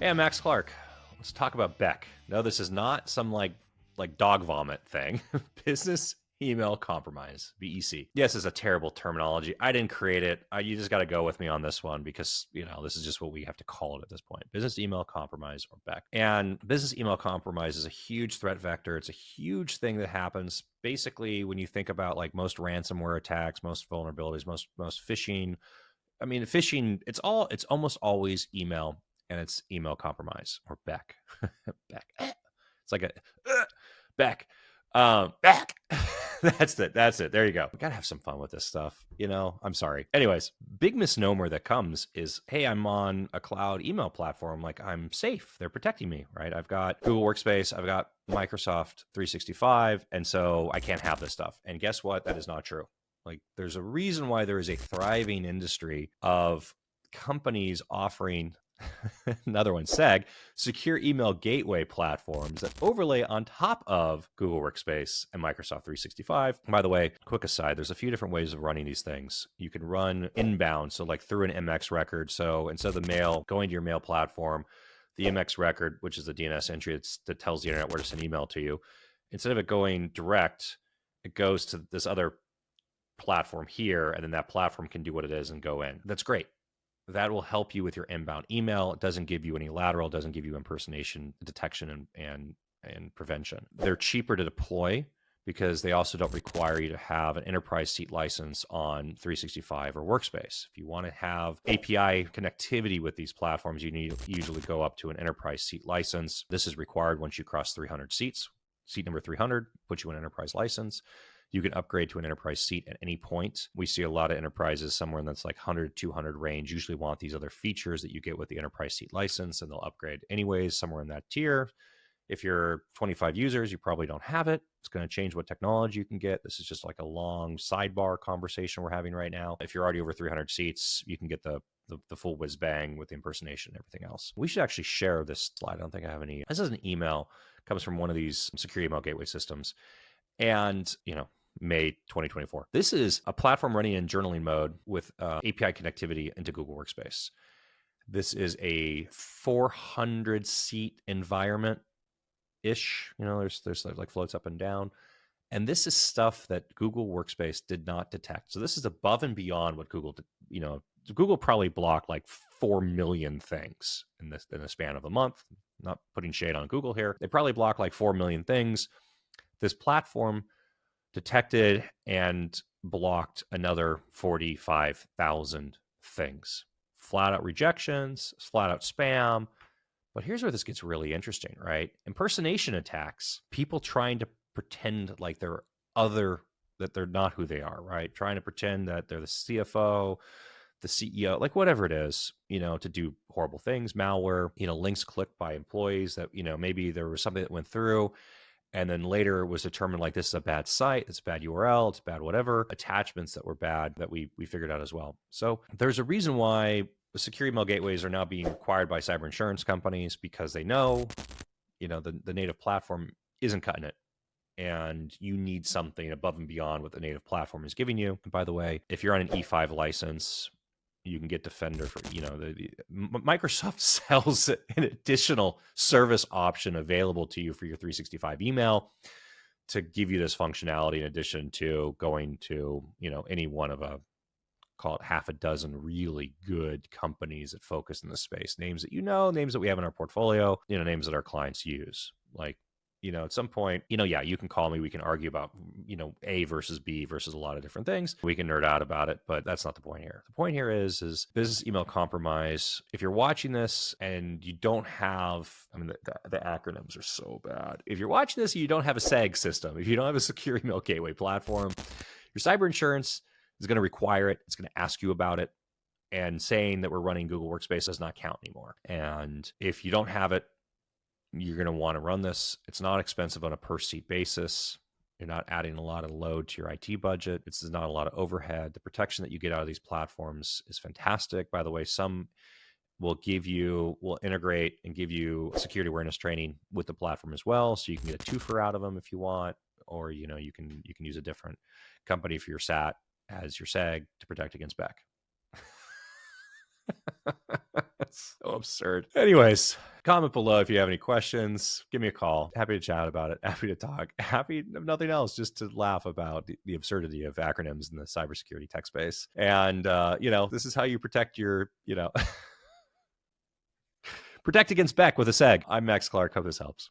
Hey, I'm Max Clark. Let's talk about Beck. No, this is not some like dog vomit thing. Business email compromise, BEC. Yes, it's a terrible terminology. I didn't create it. You just got to go with me on this one because, this is just what we have to call it at this point. Business email compromise, or Beck. And business email compromise is a huge threat vector. It's a huge thing that happens basically when you think about like most ransomware attacks, most vulnerabilities, most phishing. I mean, phishing, it's almost always email, and it's email compromise, or Beck. Beck. It's like a Beck. Beck. That's it. There you go. We gotta have some fun with this stuff. I'm sorry. Anyways, big misnomer that comes is, hey, I'm on a cloud email platform. Like, I'm safe. They're protecting me, right? I've got Google Workspace. I've got Microsoft 365. And so I can't have this stuff. And guess what? That is not true. Like, there's a reason why there is a thriving industry of companies offering another one, SEG, secure email gateway platforms that overlay on top of Google Workspace and Microsoft 365. By the way, quick aside, there's a few different ways of running these things. You can run inbound, so like through an MX record. So instead of the mail going to your mail platform, the MX record, which is the DNS entry that tells the internet where to send email to you, instead of it going direct, it goes to this other platform here, and then that platform can do what it is and go in. That's great. That will help you with your inbound email. It doesn't give you any lateral, doesn't give you impersonation detection and prevention. They're cheaper to deploy because they also don't require you to have an enterprise seat license on 365 or Workspace. If you want to have API connectivity with these platforms, you need to usually go up to an enterprise seat license. This is required once you cross 300 seats. Seat number 300 puts you an enterprise license. You can upgrade to an enterprise seat at any point. We see a lot of enterprises somewhere in that's like 100, 200 range, usually want these other features that you get with the enterprise seat license, and they'll upgrade anyways somewhere in that tier. If you're 25 users, you probably don't have it. It's going to change what technology you can get. This is just like a long sidebar conversation we're having right now. If you're already over 300 seats, you can get the full whiz bang with the impersonation and everything else. We should actually share this slide. I don't think I have any. This is an email. It comes from one of these secure email gateway systems. And, May 2024. This is a platform running in journaling mode with API connectivity into Google Workspace. This is a 400 seat environment-ish. There's like floats up and down. And this is stuff that Google Workspace did not detect. So this is above and beyond what Google did. Google probably blocked like 4 million things in the span of a month. Not putting shade on Google here. They probably blocked like 4 million things. This platform detected and blocked another 45,000 things. Flat out rejections, flat out spam. But here's where this gets really interesting, right? Impersonation attacks, people trying to pretend like they're that they're not who they are, right? Trying to pretend that they're the CFO, the CEO, like whatever it is, to do horrible things, malware, links clicked by employees that, maybe there was something that went through. And then later it was determined like this is a bad site, it's a bad URL, it's bad whatever, attachments that were bad that we figured out as well. So there's a reason why the secure email gateways are now being required by cyber insurance companies, because they know, the native platform isn't cutting it. And you need something above and beyond what the native platform is giving you. And by the way, if you're on an E5 license, you can get Defender for, Microsoft sells an additional service option available to you for your 365 email to give you this functionality in addition to going to, any one of call it half a dozen really good companies that focus in this space. Names that names that we have in our portfolio, names that our clients use. Like, at some point, yeah, you can call me. We can argue about, A versus B versus a lot of different things. We can nerd out about it, but that's not the point here. The point here is business email compromise. If you're watching this and you don't have, the acronyms are so bad. If you're watching this and you don't have a SEG system, if you don't have a secure email gateway platform, your cyber insurance is going to require it. It's going to ask you about it. And saying that we're running Google Workspace does not count anymore. And if you don't have it, you're going to want to run this. It's not expensive on a per seat basis. You're not adding a lot of load to your IT budget. It's not a lot of overhead. The protection that you get out of these platforms is fantastic. By the way, some will integrate and give you security awareness training with the platform as well. So you can get a twofer out of them if you want, or, you can use a different company for your SAT as your SEG to protect against Beck. That's so absurd. Anyways, Comment below if you have any questions. Give me a call. Happy to chat about it. Happy to talk. Happy, if nothing else, just to laugh about the absurdity of acronyms in the cybersecurity tech space. And, this is how you protect your, protect against Beck with a SEG. I'm Max Clark. Hope this helps.